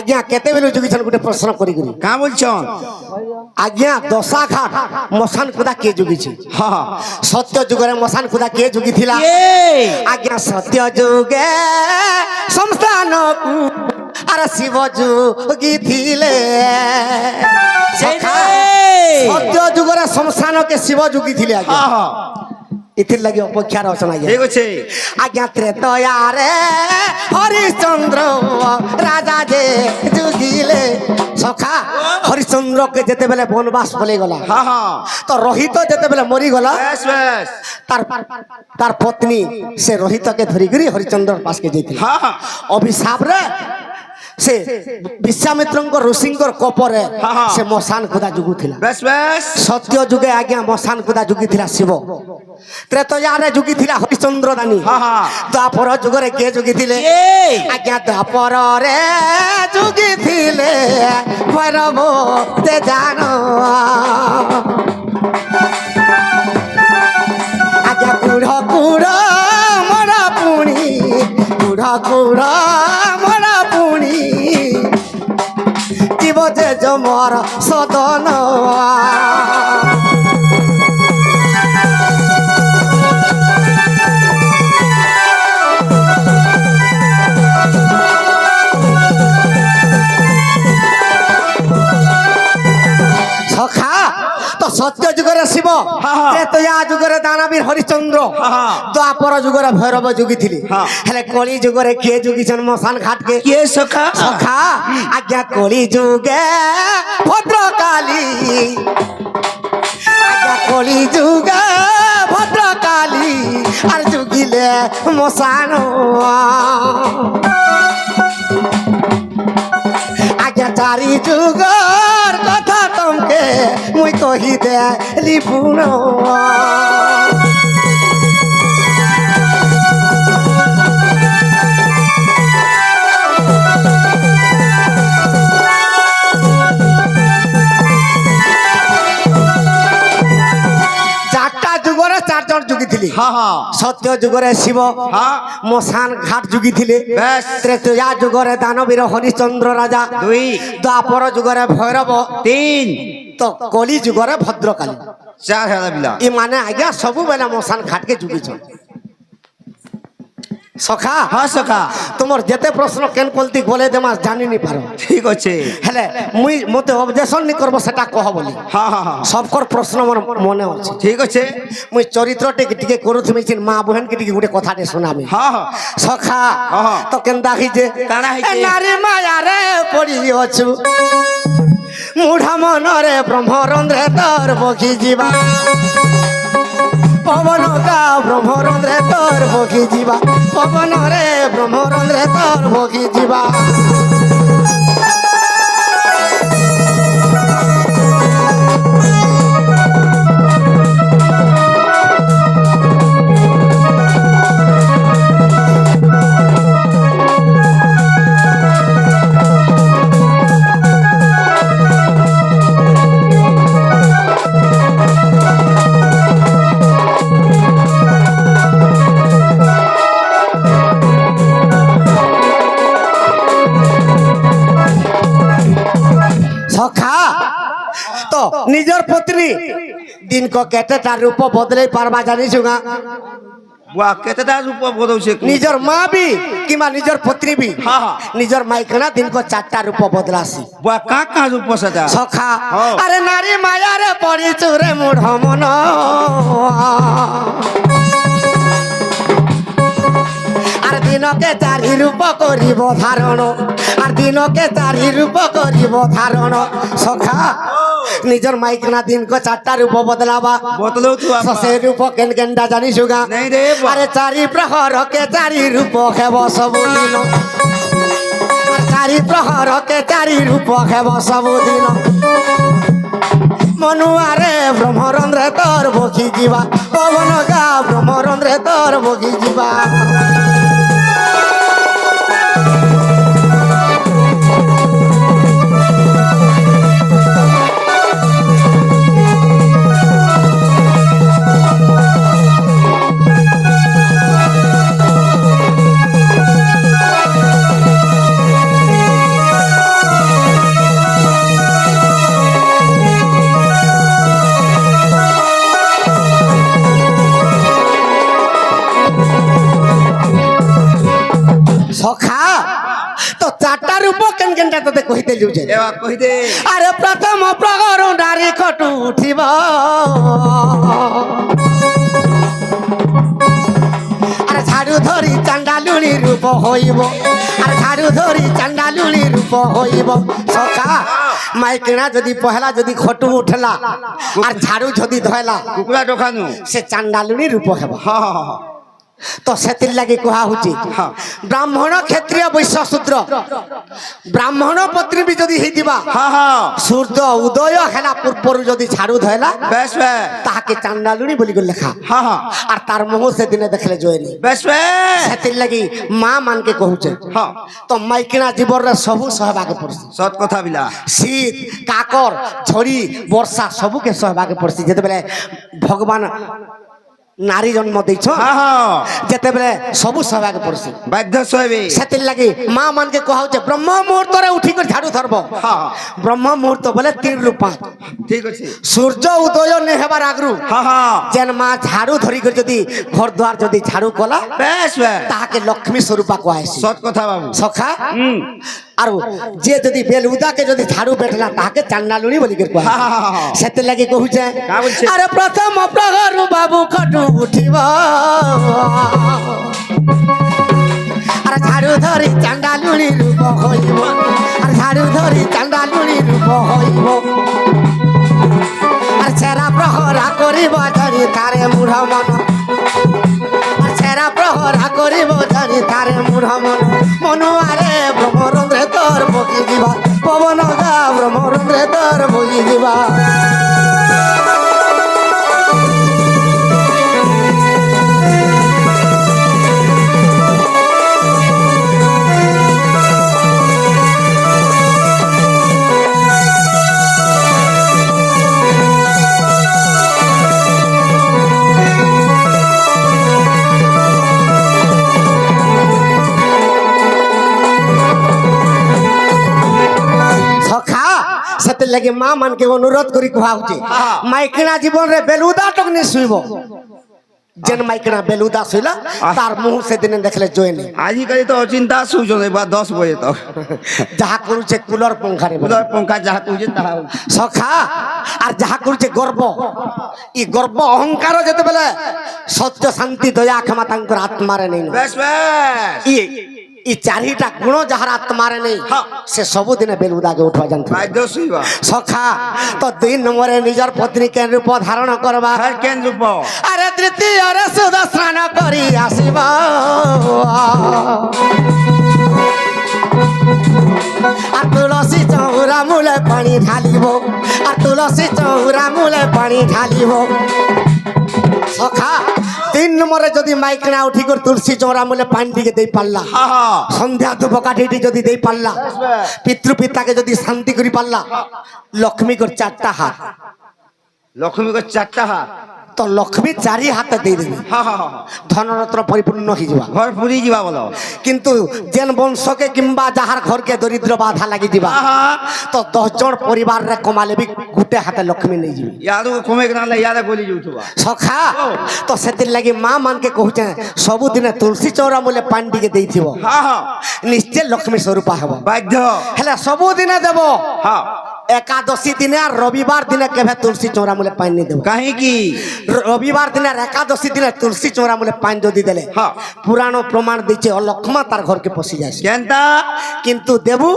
आज्ञा केते बेलु जुगिछन गुटे प्रश्न करी करी का बोलछन आज्ञा दशा घाट मसान खुदा के जुगी छी हां सत्य जुगरे मसान खुदा के जुगी थिला आज्ञा सत्य जुगे संस्थान अरे शिव जुगी थिले सत्य जुगरे संस्थान के शिव जुगी थिले आज्ञा हां इथिर लगे अपेक्षा रचना ठीक अछि आज्ञा त्रेतया रे हरिश्चंद्र राजा जे जुगिले सखा हरिश्चंद्र के जेते बेले वनवास बोले गला हां हां तो रोहित जेते बेले मरी गला बस बस तार पत्नी से रोहित के धरी गरी हरिश्चंद्र पास के जेती हां अभिशाप रे से विश्वामित्र ऋषि कोपरे से मसान खुदा जुगु थिला बस बस सत्य जुगे आज्ञा मसान खुदा जुगी थिला शिव त्रेतया रे जुगी थिला हरिश्चंद्र दानी हां हां द्वापर जुगरे के जुगी थिले आज्ञा द्वापर रे जुगी थिले भैरव ते जानो आज्ञा कुढ़ कुढ़ मरा पुणी कुढ़ कुढ़ मरा पुणी जीव जे जमर सदन सखा तो सत्य जुगरे शिव त्रेतया जुगरे दानवीर हरिश्चंद्र द्वापर जुगरे भैरव जुगी थिले हेले कली जुगरे के जुगी छन मसान घाट के सखा सखा आज्ञा कली जुगे भद्रकाली आज्ञा कली जुगे भद्रकाली आर जुगिले मसान आज्ञा चारी जुगर कथा तुमके मुई कही दे लिपुण चारटा जुगरे चार जन जुगी थिली हां हां सत्य जुगरे शिव हां मसान घाट जुगी थिले बस त्रेतया जुगरे दानवीर हरिश्चंद्र राजा दुई द्वापर जुगरे भैरव तीन तो कली जुगरे भद्रकाली चार है बिला ई माने आज्ञा सब बेला मसान घाट के जुगी छ सखा हां सखा तुमर जेते प्रश्न केन कोलती गोले देमा जानि नि पारो ठीक अछि हेले मुई मते ऑब्जेक्शन नि करबो सेटा कह बोली हां हां हां सबकर प्रश्न मोर मने अछि ठीक अछि मुई चरित्र टिके करूथि छिन मां बहन के टिके गुटे कथाटे सुनाबे हां हां सखा हां तो केनदा हि जे काना हि जे नारी माया रे पड़ी अछु मुढ़ा मन रे ब्रह्मरंध्रे तर बखी जीवा पवन का ब्रह्मरंध्रे तर बखी जीवा पवन रे ब्रह्मरंध्रे तर बखी जीवा तो निजर पत्नी दिन को केतेटा रूप बदले पारबा जानी छुगा बुआ केतेटा रूप बदौ छे निजर मां भी किमा निजर पत्नी भी हां हां निजर माइकना दिन को चारटा रूप बदलासी बुआ का रूप सदा सखा अरे नारी माया रे पड़ी चुरे मुढ़ मन आर दिन के चारि रूप करिब धारण आर दिन के चारि रूप करिब धारण सखा निजर माइकना दिन को चारटा रूप बदलावा बदलो तू ससे रूप केन केनडा जानी सुगा नहीं रे अरे चारि प्रहर के चारि रूप हेब सब दिन चारि प्रहर के चारि रूप हेब सब दिन मनुआ रे ब्रह्मरंध्रे तर बखी जीवा पवन का ब्रह्मरंध्रे तर बखी जीवा চারটা রূপ কেন কেনটা তোতে কহিতে যাউছে এবার কই দে আরে প্রথম প্রহর নারী খটু উঠিব আরে ঝাড়ু ধরি চান্ডালুনি রূপ হইব আরে ঝাড়ু ধরি চান্ডালুনি রূপ হইব সখা মাইকিনা যদি পহলা যদি খটু উঠলা আর ঝাড়ু যদি ধয়লা কুকুরা ঢোকানু সে চান্ডালুনি রূপ হেব হ্যাঁ হ্যাঁ হ্যাঁ তো সেতির লাগি কুহা হচ্ছে হ্যাঁ। ব্রাহ্মণ ক্ষত্রিয় বৈশ্য শূদ্র ব্রাহ্মণ পত্নী বি যদি হইতিবা হ্যাঁ হ্যাঁ সূর্য উদয় হেলা পূর্বরু যদি ঝাড়ু ধয়লা বেশ বেশ তাহাকে চান্ডালুনি বলি করে লেখা হ্যাঁ হ্যাঁ আর তার মোহ সেদিনে দেখলে জয়নি বেশ বেশ সেতির লাগি মা মানকে কহুছে হ্যাঁ তো মাইকিনা জীবনরে সবু সহবাগে পড়ছে সৎ কথা বিলা শীত কাকর ঝড়ি বর্ষা সবুকে সহবাগে পড়ছে যেতেবেলে ভগবান নারী জন্ম ଦେଇଛ হ্যাঁ হ্যাঁ যেতেবেলে সবু সহবাগে পড়ছে বাধ্য সইবে সেতির লাগি মা মানকে কহাউছে ব্রহ্ম মুহূর্তরে উঠি করে ঝাড়ু ধরব হ্যাঁ ব্রহ্ম মুহূর্ত বলে 3 রু 5 ঠিক আছে সূর্য উদয় নে হেবার আগরু হ্যাঁ হ্যাঁ যেন মা ঝাড়ু ধরি করে যদি ঘর দুয়ার যদি ঝাড়ু কলা বেশ বেশ তাহাকে লক্ষ্মী স্বরূপা কুহাইছি সৎ কথা বাবু সখা হুম আর যে যদি বেলুদাকে যদি ঝাড়ু বেঠলা তাহাকে চান্ডালুনি বলি করে কুহাই হ্যাঁ হ্যাঁ হ্যাঁ সেতে লাগি কহুছে কা বলছে? আরে প্রথম প্রহর বাবু খটু উঠিব আরে ঝাড়ু ধরি চান্ডালুনি রূপ হইব আর ঝাড়ু ধরি চান্ডালুনি রূপ হইব আর ছেড়া প্রহরা করিব ধরি তারে মূঢ় মন আর ছেড়া প্রহরা করিব ধরি তারে মূঢ় মন মনুয়ারে ভ্রমরন্দ্রে তোর বগি দিবা পবন গা ভ্রমরন্দ্রে তোর বগি দিবা সখা সেতির লাগি মা মানকে অনুরোধ করি কুহা হচ্ছে মাইকিনা জীবনরে বেলুদা টকনি শুইব যেন মাইকিনা বেলুদা শুইলা তার মুহ সেদিনে দেখলে জয়নি আজিকালি তো অচিন্তা শুজন এবার 10 বজে তো যাহা করুছে কুলর পঙ্খারে কুলার পঙ্খা যাহা কইছে তাহা সখা আর যাহা করুছে গর্ব ই গর্ব অহংকার যেতেবেলে সত্য শান্তি দয়া ক্ষমা তাঙ্কর আত্মারে নেই বেশ বেশ ই ই চারিটা গুণ যাহার আত্মারে নেই সে ସବୁদিনে বেলুদাকে উঠবা জানতে বাধ্য শুইবা সখা তো 2 নম্বরে নিজর পত্নী কেন রূপ ধারণ করবা আর কেন রূপ আরে তৃতীয়রে সুদ স্নান করি আসিবা আর তুলসী চৌরা মূলে পানি ঢালিব আর তুলসী চৌরা মূলে পানি ঢালিব সখা 3 নম্বরে যদি মাইকিনা উঠি করে তুলসী চৌরা মূলে পানি দিকে দেই পারলা হ্যাঁ হ্যাঁ সন্ধ্যা ধূপকাঠিটি যদি দেই পারলা পিতৃপিতাকে যদি শান্তি করি পারলা লক্ষ্মী করে 4টা হাত লক্ষ্মী কো 4টা হাত তো লক্ষ্মী 4 হাতে দিয়ে দেবে হ্যাঁ হ্যাঁ হ্যাঁ ধনরত্ন পরিপূর্ণ হয়ে যাবা ঘর পুরি ଯିବା বলো কিন্তু যেন বংশকে কিংবা যাহার ঘরকে দরিদ্র বাধা লাগি দিবা হ্যাঁ তো 10 জন পরিবারে কমালে বি গুটে হাতে লক্ষ্মী নেই যাবে ইয়াদু কমে গনালে ইয়াদা গলি যাউথবা সখা তো সেতির লাগি মা মানকে কহুছে ସବୁদিনে তুলসী চৌরা মূলে পানি ଟିକେ ଦେଇଥିବ হ্যাঁ হ্যাঁ নিশ্চয় লক্ষ্মী স্বরূপা ହେବ বাধ্য হেলে ସବୁଦିନେ দেব হ্যাঁ একাদশী দিনে আর রবিবার দিনে কেবে তুলসী চৌরা মূলে পানি নেই দেব কাহিকি রবিবার দিনে আর একাদশী দিনে তুলসী চৌরা মূলে পানি যদি দেলে হ্যাঁ পুরাণ প্রমাণ দিচ্ছে অলক্ষ্মা তার ঘরকে পশি যায় কেনতা কিন্তু দেবু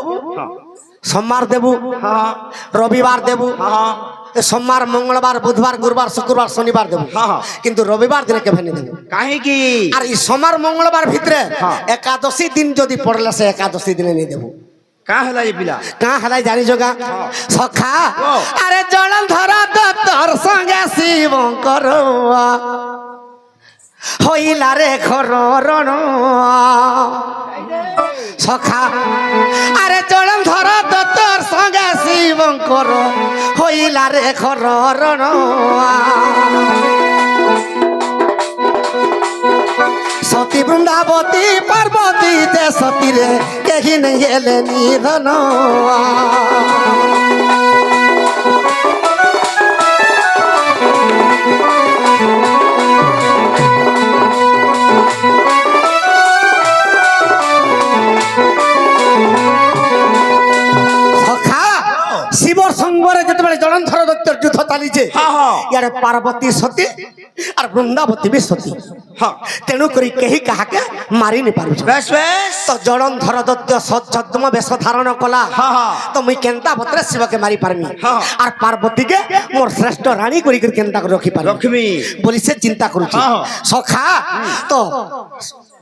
সোমবার দেবু হ্যাঁ রবিবার দেবু হ্যাঁ সোমবার মঙ্গলবার বুধবার গুরুবার শুক্রবার শনিবার দেবু হ্যাঁ। কিন্তু রবিবার দিনে কেবে নেই দেবু কাহিকি আর এই সোমবার মঙ্গলবার ভিতরে হ্যাঁ। একাদশী দিন যদি পড়লে সে একাদশী দিনে নেই দেবু কা হেলা এ পিলা কাঁ হেলাই জানি যোগা সখা ও। আরে জলম ধরা তোর সঙ্গে শিবঙ্কর হইলা রে খরণ সখা আরে জলম ধরা তোর সঙ্গে শিবঙ্কর হইলা রে খরণ সতী বৃন্দাবতী পার্বতী যে সতী রে কেহি নেই হেলে নিধন জলন্ধর দত্তর যুদ্ধ চালিছে ইয়ারে পার্বতী সতী আর বৃন্দাবতী বি সতী তেণু করি কেহি কাহাকে মারি নি পারুছ বেশ বেশ তো জলন্ধর দত্ত ছদ্ম বেশ ধারণ কলা তো মুই কেনতা বতরে শিবকে মারি পারমি আর পার্বতীকে মোর শ্রেষ্ঠ রানী করি করে কেনতা করে রখি পারমি লক্ষ্মী বলি সে চিন্তা করুছি সখা তো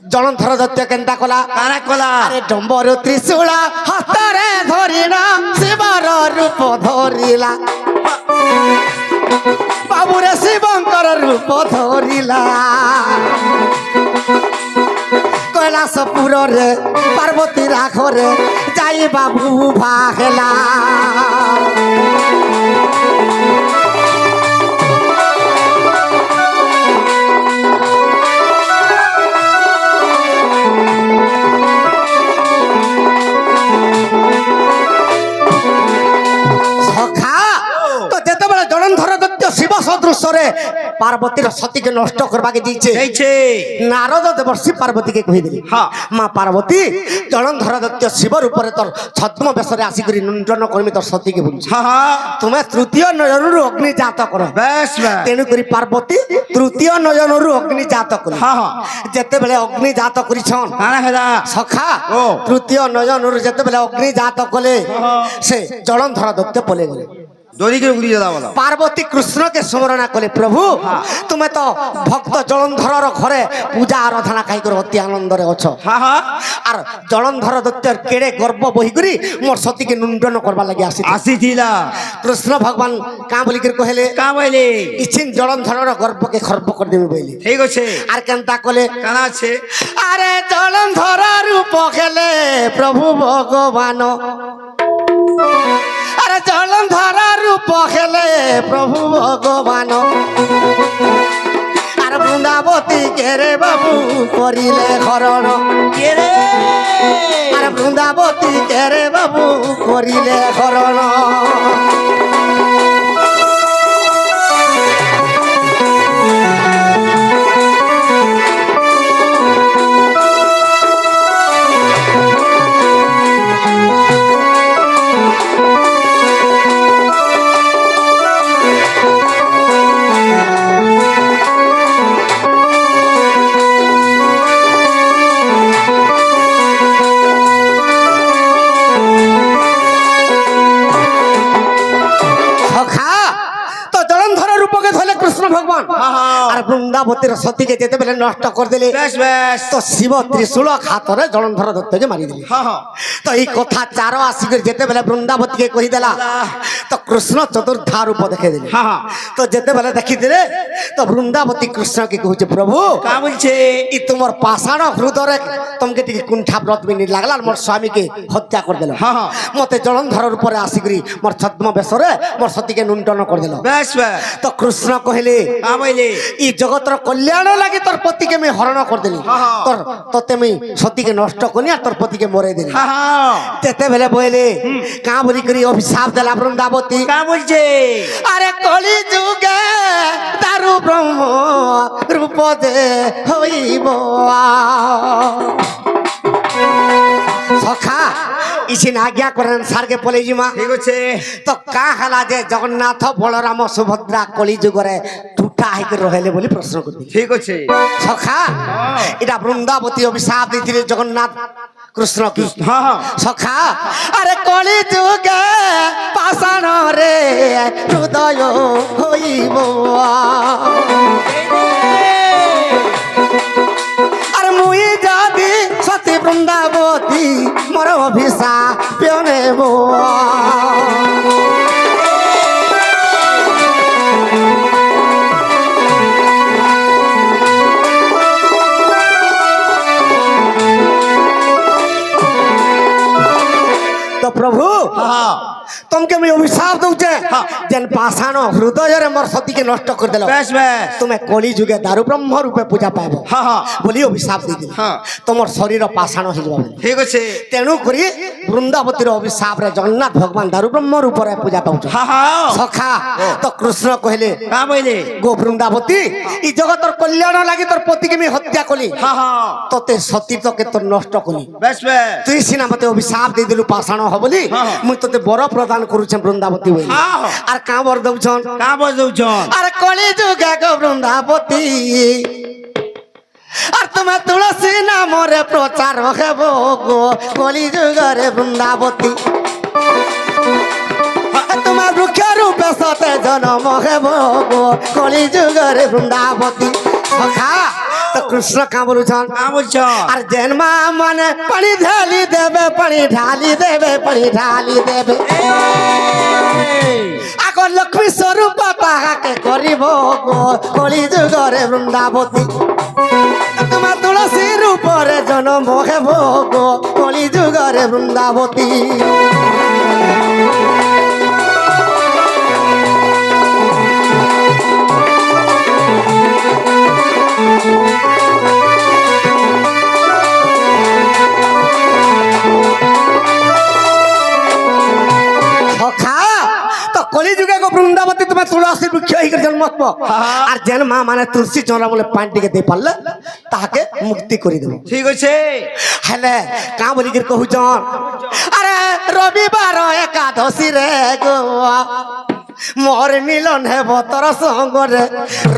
জলন্ধর দত্ত কেনতা কলা কারা কলা আরে ডম্বর ত্রিশূল হস্তরে ধরিলা শিবর রূপ ধরিলা বাবুরে শিবঙ্কর রূপ ধরিলা কৈলাসপুরে পার্বতী রাখরে যাই বাবু ভাগলা শিব সদৃশরে পার্বতীর সতীকে নষ্ট করবাকে দিয়েছে নারদ দেবর্ষি পার্বতীকে কহিদেলি মা পার্বতী জলন্ধর দত্ত শিবর উপরে তোর ছদ্ম বেশরে আসিকি নিয়ন্ত্রণ করমি তোর সতীকে বলছি তুমি তৃতীয় নয়নরু অগ্নি জাত কর বেশ তেণু করে পার্বতী তৃতীয় নয়নরু অগ্নি জাত কর যেতেবেলে অগ্নি জাত করিছন সখা তৃতীয় নয়নরু যেতেবেলে অগ্নি জাত কলে সে জলন্ধর দত্ত পলে গলে পার্বতী কৃষ্ণকে স্মরণা কলে প্রভু তুমি তো ভক্ত জলন্ধর ঘরে পূজা আরাধনা খাই করে অতি আনন্দরে অছ আর জলন্ধর দত্তের কেড়ে গর্ব বহি করি মোর সতীকে নিয়ন্ত্রণ করবার লাগে আসিছিলা কৃষ্ণ ভগবান কাঁ বলি করে কহিলে কাঁ বইলে ইছিন জলন্ধর গর্বকে খর্ব করে দেবে বইলে ঠিক আছে আর কেনতা কলে কানা আছে আরে জলন্ধর রূপ খেলে প্রভু ভগবান আরে জলন্ধর রূপ খেলে প্রভু ভগবান আর বৃন্দাবতী কেরে বাবু করিলে হরণ কেরে আর বৃন্দাবতী কেরে বাবু করিলে হরণ ভগবান আর বৃন্দাবতীর সতীকে যেতে বেলে নষ্ট করে দিলে তো শিব ত্রিশূল হাতরে জলন্ধর দত্তকে মারি দিলে তো এই কথা চার আসি করে যেতে বেলে বৃন্দাবতীকে কহি দেলা তো কৃষ্ণ চতুর্থা রূপ দেখে দিলে তো যেতে বেলে দেখি দিলে তো বৃন্দাবতী কৃষ্ণকে কହୁছে প্রভু কা বলছে ই তোমার পাষাণ হৃদরে তোমাকে টিকে কুণ্ঠা ব্রত মিনি লাগলা মোর স্বামীকে হত্যা করে দিল মতে জলন্ধর উপরে আসি করি মোর ছদ্ম বেশরে মোর সতীকে নিয়ন্ত্রণ করে দিল তো কৃষ্ণ কহিলে ই জগতর কল্যাণ লাগে তোর পতিকে আমি হরণ করে দিলি তোর তোতে আমি সতীকে নষ্ট করি আর তোর পতিকে মরে দিলি তেতে বেলে বইলে কা বলি করি অভিশাপ দেলা বৃন্দাবতী কা বলছে আরে কলি যুগে দারু ব্রহ্ম রূপ দে হইব সখা ইসিন আজ্ঞা করেন সারকে পলে জিমা ঠিক আছে তো কা হালা যে জগন্নাথ বলরাম সুভদ্রা কলি যুগরে টুটা হইকে রহেলে বলি প্রশ্ন করবি ঠিক আছে সখা এটা বৃন্দাবতী অভিশাপ দিয়েছিলেন জগন্নাথ কৃষ্ণ কি সখা আরে কলি যুগে পাষাণ রে হৃদয় হইব আর মুই যদি সতী বৃন্দাবতী মোর অভিশাপ নেব তো প্রভু তোমাকে আমি অভিশাপ দৌছে যেন পাষাণ হৃদয়ের মোর সতীকে নষ্ট করে দিল তুমি কলি যুগে দারু ব্রহ্ম রূপে পূজা পাইব বলি অভিশাপ দিয়ে দিল তোমার শরীর পাষাণ হয়ে যাব ঠিক আছে তেণু করি বৃন্দাবতীর অভিশাপরে জগন্নাথ ভগবান দারু ব্রহ্ম রূপরে পূজা পাউছ সখা তো কৃষ্ণ কহিলে গো বৃন্দাবতী এই জগতর কল্যাণ লাগি তোর পতিকে আমি হত্যা কলি তোতে সতী তোকে তোর নষ্ট কলি তুই সিনা মতে অভিশাপ দিয়ে দিলু পাষাণ হব বলি হ্যাঁ, হ্যাঁ। মুই তোতে বড় প্রদান করুছেন বৃন্দাবতী বলি হ্যাঁ, হ্যাঁ। আর কাঁবর দৌছন কা বজৌছন আর কলি যুগে গো বৃন্দাবতী আর তোমার তুলসী নামরে প্রচার হেব গো কলি যুগরে বৃন্দাবতী তোমার বৃক্ষ রূপে সতে জনম হেব গো কলি যুগরে বৃন্দাবতী সখা তো কৃষ্ণ কাঁ বলুছন কা বলছন আর জন্মা মানে পানি ঢালি দেবে পানি ঢালি দেবে পানি ঢালি দেবে আগর লক্ষ্মী স্বরূপ তাহাকে করিব গো কলি যুগরে বৃন্দাবতী তোমার তুলসী রূপরে জনম হেব গো কলি যুগরে বৃন্দাবতী সখা তো কলি যুগে গো বৃন্দাবতী তোমার তুলসী বৃক্ষ হয়ে জন্ম আর যেন মা মানে তুলসী চড়া বলে পানিটিকে দিয়ে পারলে তাহাকে মুক্তি করে দেব ঠিক আছে হেলে কাঁ বলি কি কহুছন আরে রবিবার একাদশী রে গো মোর মিলন হেব তোর সঙ্গরে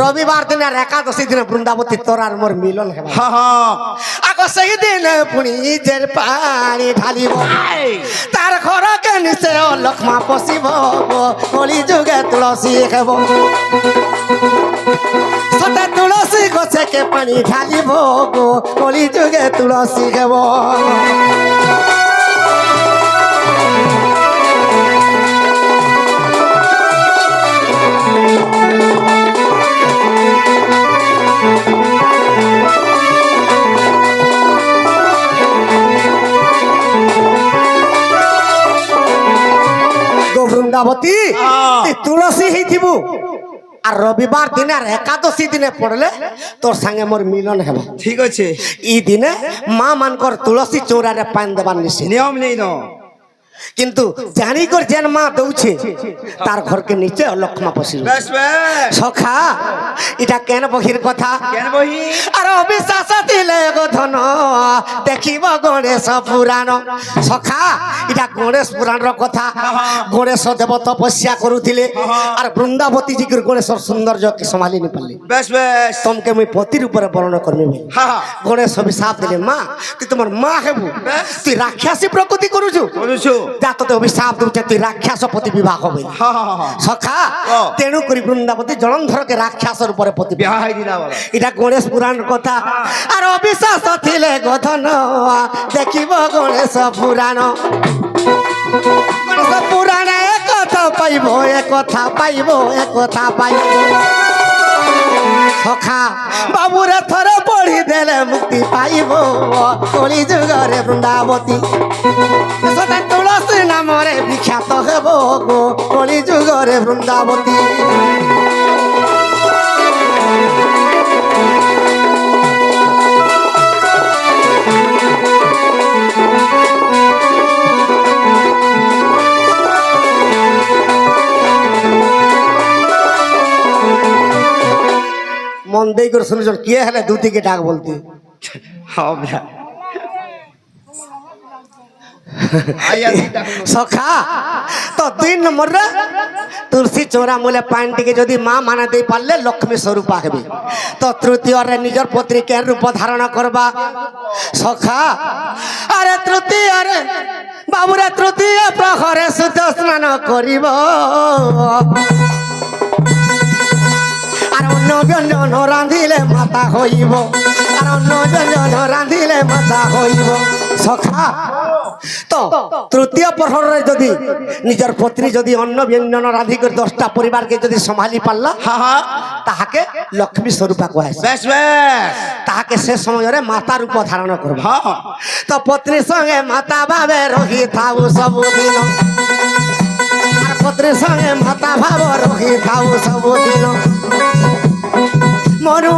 রবিবার দিন আর একাদশী দিনে বৃন্দাবতী তোর আর মোর মিলন হেব হা হা আগো সেই দিন পুনি জের পানি ঢালিব তার ঘরকে নিচে লক্ষ্মা পশিব কলি যুগে তুলসী হেব সতে তুলসী গছকে পানি ঢালিব গো কলি যুগে তুলসী হেব বৃন্দাবতী তুই তুলসী হইথিবু আর রবিবার দিনে আর একাদশী দিনে পড়লে তোর সাথে মোর মিলন হেব ঠিক আছে ই দিনে মা মানকর তুলসী চৌরারে পান দেবার নিষেধ নিয়ম নেই ন কিন্তু জানি কর যেন মা দৌছে তার ঘরকে নিচে লক্ষ্মা পশিল বেশ বেশ সখা এটা কেন বহির কথা কেন বহি আর অবিশ্বাস দিলে গো ধন দেখিব গণেশ পুরাণ সখা এটা গণেশ পুরাণর কথা গণেশ দেব তপস্যা করুଥିଲେ আর বৃন্দাবতী জি গণেশর সৌন্দর্যকে সম্ভালি নি পারলি বেশ বেশ তোমকে মুই পতির উপরে বর্ণনা করবি বলি হা হা গণেশ অভিশাপ দিলে মা তুই তোমার মা হেবু তুই রাক্ষসী প্রকৃতি করুছু বলুছু যা তোতে অভিশাপ দৌছে তুই রাক্ষস প্রতি বিবাহ হবি হা হা হা সখা ও। তেণু করি বৃন্দাবতী জলন্ধরকে রাক্ষসর উপরে প্রতি বিয়া হাই দিলা বলো এটা গণেশ পুরাণ কথা আর অবিশ্বাস থিলে গধন দেখিব গণেশ পুরাণ গণেশ পুরাণে একথা পাইব একথা পাইব একথা পাইব সখা বাবুরে থরে পড়ি দেলে মুক্তি পাইব কলি যুগরে বৃন্দাবতী সদা তুলসী নামরে বিখ্যাত হেব গো কলি যুগরে বৃন্দাবতী মন দেই করে শুনেছ কে হলে দুটিকে ডাক বলতে হবে আইয়া দিতা সখা তো 2 নম্বরে তুলসী চৌরা মূলে পানিটিকে যদি মা মানা দেই পারলে লক্ষ্মী স্বরূপ আসবে তো তৃতীয়রে নিজের পত্রিকার রূপ ধারণ করবা সখা আরে তৃতীয়রে বাবুরে তৃতীয় প্রহরে শুদ্ধ স্নান করিব আর অন্য ব্যঞ্জন রাঁধিলে মাতা হইব আর অন্য ব্যঞ্জন রাঁধিলে মাতা হইব সখা তো তৃতীয় প্রহরে যদি নিজের পত্নী যদি অন্য ব্যঞ্জন রাঁধি করে 10টা পরিবারকে যদি সম্ভালি পারলা হা হা তাহাকে লক্ষ্মী স্বরূপা কুহায় বেশ বেশ তাহাকে সে সময়ের মাতা রূপ ধারণ করবা হা হা তো পত্নীর সঙ্গে মাতা ভাবে রহি থাউ ସବୁଦିନ আর পত্নীর সঙ্গে মাতা ভাব রহি থাউ ସବୁଦିନ মরু